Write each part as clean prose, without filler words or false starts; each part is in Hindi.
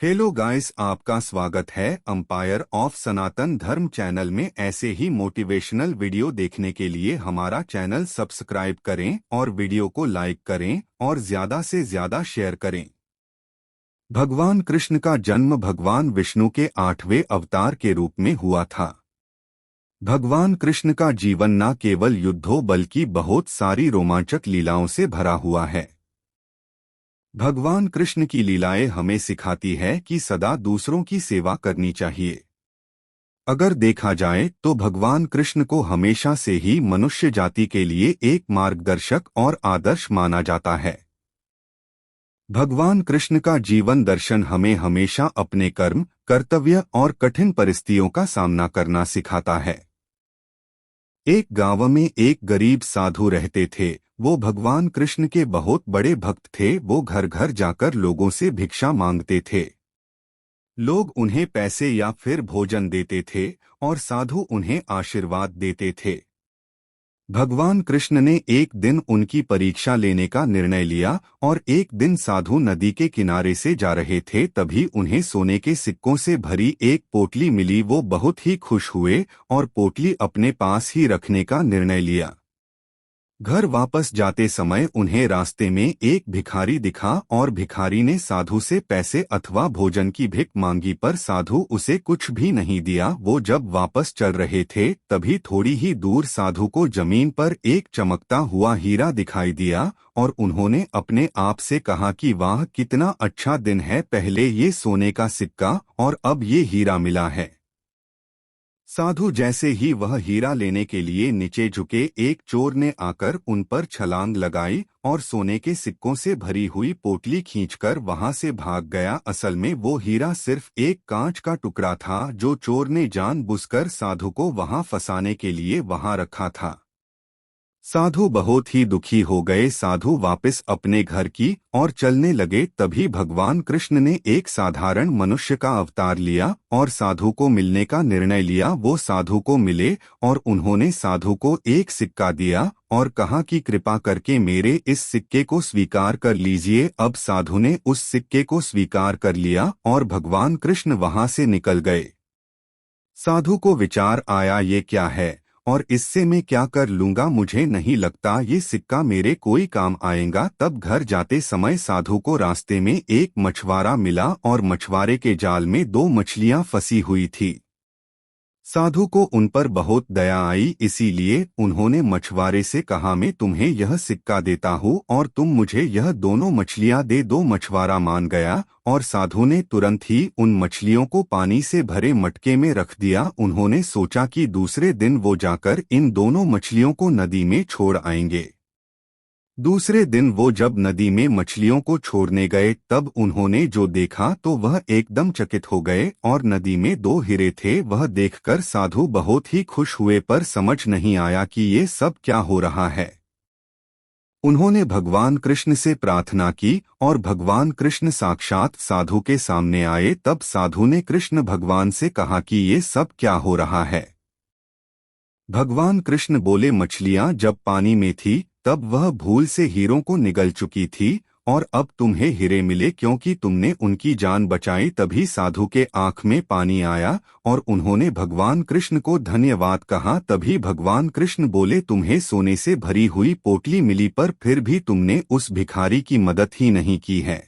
हेलो गाइस, आपका स्वागत है अंपायर ऑफ सनातन धर्म चैनल में। ऐसे ही मोटिवेशनल वीडियो देखने के लिए हमारा चैनल सब्सक्राइब करें और वीडियो को लाइक करें और ज्यादा से ज्यादा शेयर करें। भगवान कृष्ण का जन्म भगवान विष्णु के 8वें अवतार के रूप में हुआ था। भगवान कृष्ण का जीवन न केवल युद्धों बल्कि बहुत सारी रोमांचक लीलाओं से भरा हुआ है। भगवान कृष्ण की लीलाएं हमें सिखाती है कि सदा दूसरों की सेवा करनी चाहिए। अगर देखा जाए तो भगवान कृष्ण को हमेशा से ही मनुष्य जाति के लिए एक मार्गदर्शक और आदर्श माना जाता है। भगवान कृष्ण का जीवन दर्शन हमें हमेशा अपने कर्म, कर्तव्य और कठिन परिस्थितियों का सामना करना सिखाता है। एक गांव में एक गरीब साधु रहते थे। वो भगवान कृष्ण के बहुत बड़े भक्त थे। वो घर घर जाकर लोगों से भिक्षा मांगते थे। लोग उन्हें पैसे या फिर भोजन देते थे और साधु उन्हें आशीर्वाद देते थे। भगवान कृष्ण ने एक दिन उनकी परीक्षा लेने का निर्णय लिया और एक दिन साधु नदी के किनारे से जा रहे थे। तभी उन्हें सोने के सिक्कों से भरी एक पोटली मिली। वो बहुत ही खुश हुए और पोटली अपने पास ही रखने का निर्णय लिया। घर वापस जाते समय उन्हें रास्ते में एक भिखारी दिखा और भिखारी ने साधु से पैसे अथवा भोजन की भिख मांगी, पर साधु उसे कुछ भी नहीं दिया। वो जब वापस चल रहे थे तभी थोड़ी ही दूर साधु को जमीन पर एक चमकता हुआ हीरा दिखाई दिया और उन्होंने अपने आप से कहा कि वाह, कितना अच्छा दिन है, पहले ये सोने का सिक्का और अब ये हीरा मिला है। साधु जैसे ही वह हीरा लेने के लिए नीचे झुके, एक चोर ने आकर उन पर छलांग लगाई और सोने के सिक्कों से भरी हुई पोटली खींचकर वहां से भाग गया। असल में वो हीरा सिर्फ एक कांच का टुकड़ा था जो चोर ने जानबूझकर साधु को वहां फंसाने के लिए वहां रखा था। साधु बहुत ही दुखी हो गए। साधु वापस अपने घर की और चलने लगे। तभी भगवान कृष्ण ने एक साधारण मनुष्य का अवतार लिया और साधु को मिलने का निर्णय लिया। वो साधु को मिले और उन्होंने साधु को एक सिक्का दिया और कहा कि कृपा करके मेरे इस सिक्के को स्वीकार कर लीजिए। अब साधु ने उस सिक्के को स्वीकार कर लिया और भगवान कृष्ण वहां से निकल गए। साधु को विचार आया, ये क्या है और इससे मैं क्या कर लूंगा, मुझे नहीं लगता ये सिक्का मेरे कोई काम आएगा। तब घर जाते समय साधु को रास्ते में एक मछुआरा मिला और मछुआरे के जाल में 2 मछलियां फंसी हुई थी। साधु को उन पर बहुत दया आई, इसीलिए उन्होंने मछुआरे से कहा, मैं तुम्हें यह सिक्का देता हूँ और तुम मुझे यह दोनों मछलियां दे दो। मछुआरा मान गया और साधु ने तुरंत ही उन मछलियों को पानी से भरे मटके में रख दिया। उन्होंने सोचा कि दूसरे दिन वो जाकर इन दोनों मछलियों को नदी में छोड़ आएंगे। दूसरे दिन वो जब नदी में मछलियों को छोड़ने गए तब उन्होंने जो देखा तो वह एकदम चकित हो गए और नदी में 2 हीरे थे। वह देखकर साधु बहुत ही खुश हुए, पर समझ नहीं आया कि ये सब क्या हो रहा है। उन्होंने भगवान कृष्ण से प्रार्थना की और भगवान कृष्ण साक्षात साधु के सामने आए। तब साधु ने कृष्ण भगवान से कहा कि ये सब क्या हो रहा है। भगवान कृष्ण बोले, मछलियां जब पानी में थी तब वह भूल से हीरों को निगल चुकी थी और अब तुम्हें हीरे मिले क्योंकि तुमने उनकी जान बचाई। तभी साधु के आंख में पानी आया और उन्होंने भगवान कृष्ण को धन्यवाद कहा। तभी भगवान कृष्ण बोले, तुम्हें सोने से भरी हुई पोटली मिली पर फिर भी तुमने उस भिखारी की मदद ही नहीं की है।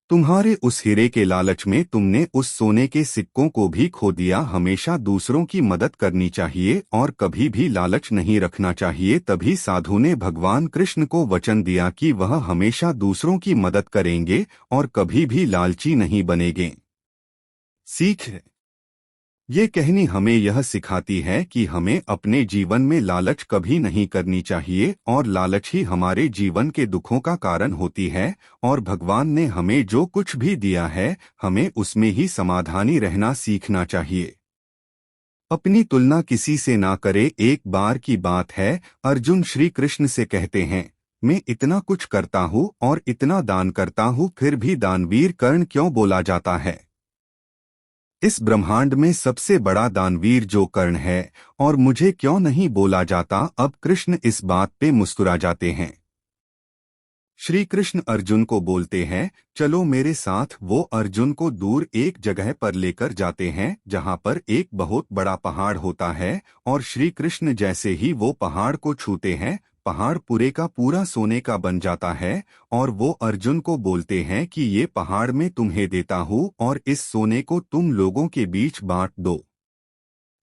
तुम्हारे उस हीरे के लालच में तुमने उस सोने के सिक्कों को भी खो दिया। हमेशा दूसरों की मदद करनी चाहिए और कभी भी लालच नहीं रखना चाहिए। तभी साधु ने भगवान कृष्ण को वचन दिया कि वह हमेशा दूसरों की मदद करेंगे और कभी भी लालची नहीं बनेंगे। सीख, ये कहानी हमें यह सिखाती है कि हमें अपने जीवन में लालच कभी नहीं करनी चाहिए और लालच ही हमारे जीवन के दुखों का कारण होती है। और भगवान ने हमें जो कुछ भी दिया है हमें उसमें ही समाधानी रहना सीखना चाहिए। अपनी तुलना किसी से ना करे। एक बार की बात है, अर्जुन श्री कृष्ण से कहते हैं, मैं इतना कुछ करता हूँ और इतना दान करता हूँ फिर भी दानवीर कर्ण क्यों बोला जाता है। इस ब्रह्मांड में सबसे बड़ा दानवीर जो कर्ण है और मुझे क्यों नहीं बोला जाता। अब कृष्ण इस बात पे मुस्कुरा जाते हैं। श्री कृष्ण अर्जुन को बोलते हैं, चलो मेरे साथ। वो अर्जुन को दूर एक जगह पर लेकर जाते हैं जहां पर एक बहुत बड़ा पहाड़ होता है, और श्री कृष्ण जैसे ही वो पहाड़ को छूते हैं, पहाड़ पूरे का पूरा सोने का बन जाता है। और वो अर्जुन को बोलते हैं कि ये पहाड़ मैं तुम्हें देता हूँ और इस सोने को तुम लोगों के बीच बांट दो।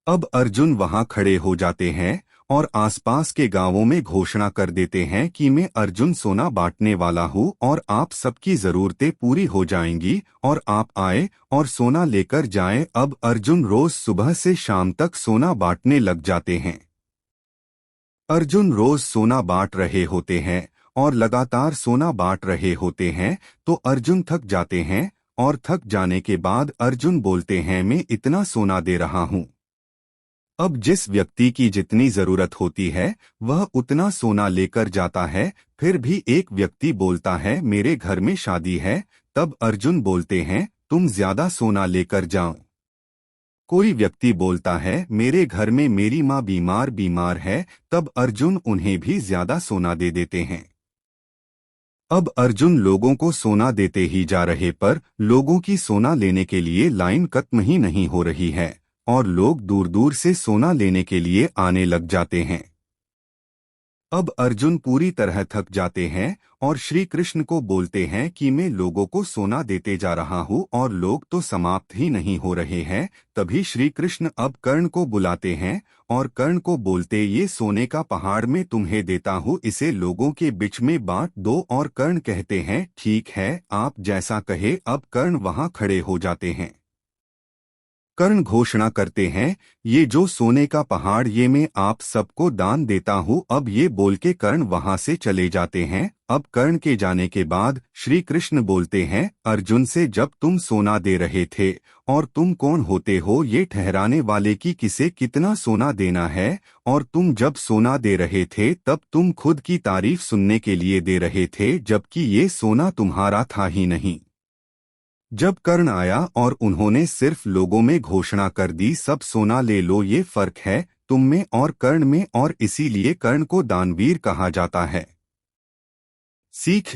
अब अर्जुन वहां खड़े हो जाते हैं और आसपास के गांवों में घोषणा कर देते हैं कि मैं अर्जुन सोना बांटने वाला हूँ और आप सबकी जरूरतें पूरी हो जाएंगी और आप आए और सोना लेकर जाएं। अब अर्जुन रोज सुबह से शाम तक सोना बांटने लग जाते हैं। अर्जुन रोज सोना बांट रहे होते हैं और लगातार सोना बांट रहे होते हैं, तो अर्जुन थक जाते हैं और थक जाने के बाद अर्जुन बोलते हैं, मैं इतना सोना दे रहा हूँ। अब जिस व्यक्ति की जितनी जरूरत होती है वह उतना सोना लेकर जाता है। फिर भी एक व्यक्ति बोलता है, मेरे घर में शादी है। तब अर्जुन बोलते हैं, तुम ज्यादा सोना लेकर जाओ। कोई व्यक्ति बोलता है, मेरे घर में मेरी माँ बीमार बीमार है। तब अर्जुन उन्हें भी ज्यादा सोना दे देते हैं। अब अर्जुन लोगों को सोना देते ही जा रहे पर लोगों की सोना लेने के लिए लाइन खत्म ही नहीं हो रही है और लोग दूर दूर से सोना लेने के लिए आने लग जाते हैं। अब अर्जुन पूरी तरह थक जाते हैं और श्री कृष्ण को बोलते हैं कि मैं लोगों को सोना देते जा रहा हूँ और लोग तो समाप्त ही नहीं हो रहे हैं। तभी श्री कृष्ण अब कर्ण को बुलाते हैं और कर्ण को बोलते, ये सोने का पहाड़ मैं तुम्हें देता हूँ, इसे लोगों के बीच में बांट दो। और कर्ण कहते हैं, ठीक है, आप जैसा कहे। अब कर्ण वहां खड़े हो जाते हैं। कर्ण घोषणा करते हैं, ये जो सोने का पहाड़ ये मैं आप सबको दान देता हूँ। अब ये बोल के कर्ण वहां से चले जाते हैं। अब कर्ण के जाने के बाद श्री कृष्ण बोलते हैं अर्जुन से, जब तुम सोना दे रहे थे और तुम कौन होते हो ये ठहराने वाले कि किसे कितना सोना देना है, और तुम जब सोना दे रहे थे तब तुम खुद की तारीफ सुनने के लिए दे रहे थे, जबकि ये सोना तुम्हारा था ही नहीं। जब कर्ण आया और उन्होंने सिर्फ लोगों में घोषणा कर दी, सब सोना ले लो, ये फर्क है तुम में और कर्ण में, और इसीलिए कर्ण को दानवीर कहा जाता है। सीख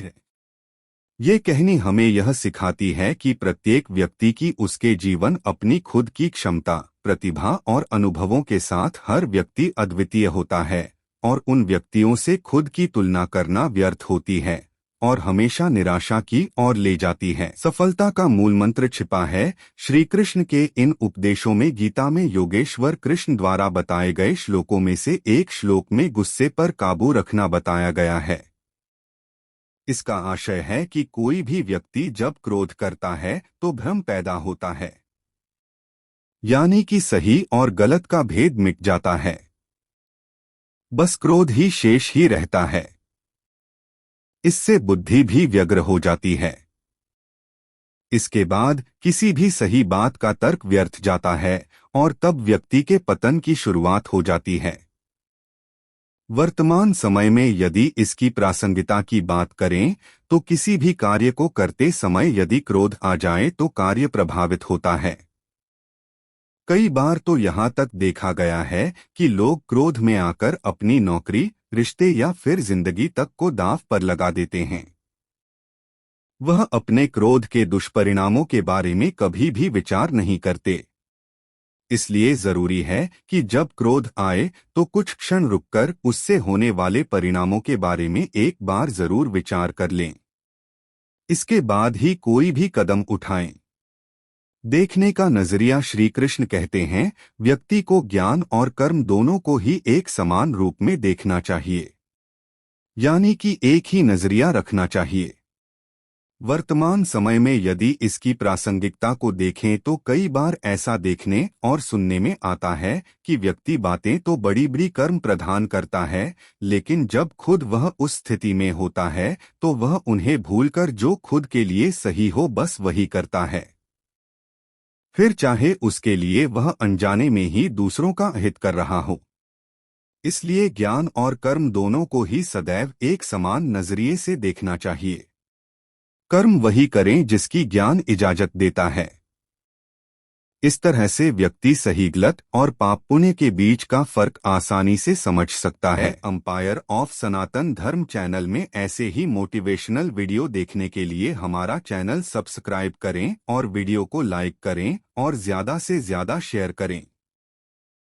ये कहानी हमें यह सिखाती है कि प्रत्येक व्यक्ति की उसके जीवन अपनी खुद की क्षमता, प्रतिभा और अनुभवों के साथ हर व्यक्ति अद्वितीय होता है, और उन व्यक्तियों से खुद की तुलना करना व्यर्थ होती है और हमेशा निराशा की ओर ले जाती है। सफलता का मूल मंत्र छिपा है श्री कृष्ण के इन उपदेशों में। गीता में योगेश्वर कृष्ण द्वारा बताए गए श्लोकों में से एक श्लोक में गुस्से पर काबू रखना बताया गया है। इसका आशय है कि कोई भी व्यक्ति जब क्रोध करता है तो भ्रम पैदा होता है, यानी कि सही और गलत का भेद मिट जाता है, बस क्रोध ही शेष ही रहता है। इससे बुद्धि भी व्यग्र हो जाती है। इसके बाद किसी भी सही बात का तर्क व्यर्थ जाता है और तब व्यक्ति के पतन की शुरुआत हो जाती है। वर्तमान समय में यदि इसकी प्रासंगिकता की बात करें तो किसी भी कार्य को करते समय यदि क्रोध आ जाए तो कार्य प्रभावित होता है। कई बार तो यहाँ तक देखा गया है कि लोग क्रोध में आकर अपनी नौकरी, रिश्ते या फिर जिंदगी तक को दांव पर लगा देते हैं। वह अपने क्रोध के दुष्परिणामों के बारे में कभी भी विचार नहीं करते। इसलिए जरूरी है कि जब क्रोध आए तो कुछ क्षण रुककर उससे होने वाले परिणामों के बारे में एक बार जरूर विचार कर लें। इसके बाद ही कोई भी कदम उठाएं। देखने का नजरिया श्री कृष्ण कहते हैं, व्यक्ति को ज्ञान और कर्म दोनों को ही एक समान रूप में देखना चाहिए, यानी कि एक ही नजरिया रखना चाहिए। वर्तमान समय में यदि इसकी प्रासंगिकता को देखें तो कई बार ऐसा देखने और सुनने में आता है कि व्यक्ति बातें तो बड़ी बड़ी कर्म प्रदान करता है, लेकिन जब खुद वह उस स्थिति में होता है तो वह उन्हें भूलकर जो खुद के लिए सही हो बस वही करता है, फिर चाहे उसके लिए वह अनजाने में ही दूसरों का हित कर रहा हो। इसलिए ज्ञान और कर्म दोनों को ही सदैव एक समान नजरिए से देखना चाहिए। कर्म वही करें जिसकी ज्ञान इजाजत देता है। इस तरह से व्यक्ति सही गलत और पाप पुण्य के बीच का फर्क आसानी से समझ सकता है। एम्पायर ऑफ सनातन धर्म चैनल में ऐसे ही मोटिवेशनल वीडियो देखने के लिए हमारा चैनल सब्सक्राइब करें और वीडियो को लाइक करें और ज्यादा से ज्यादा शेयर करें।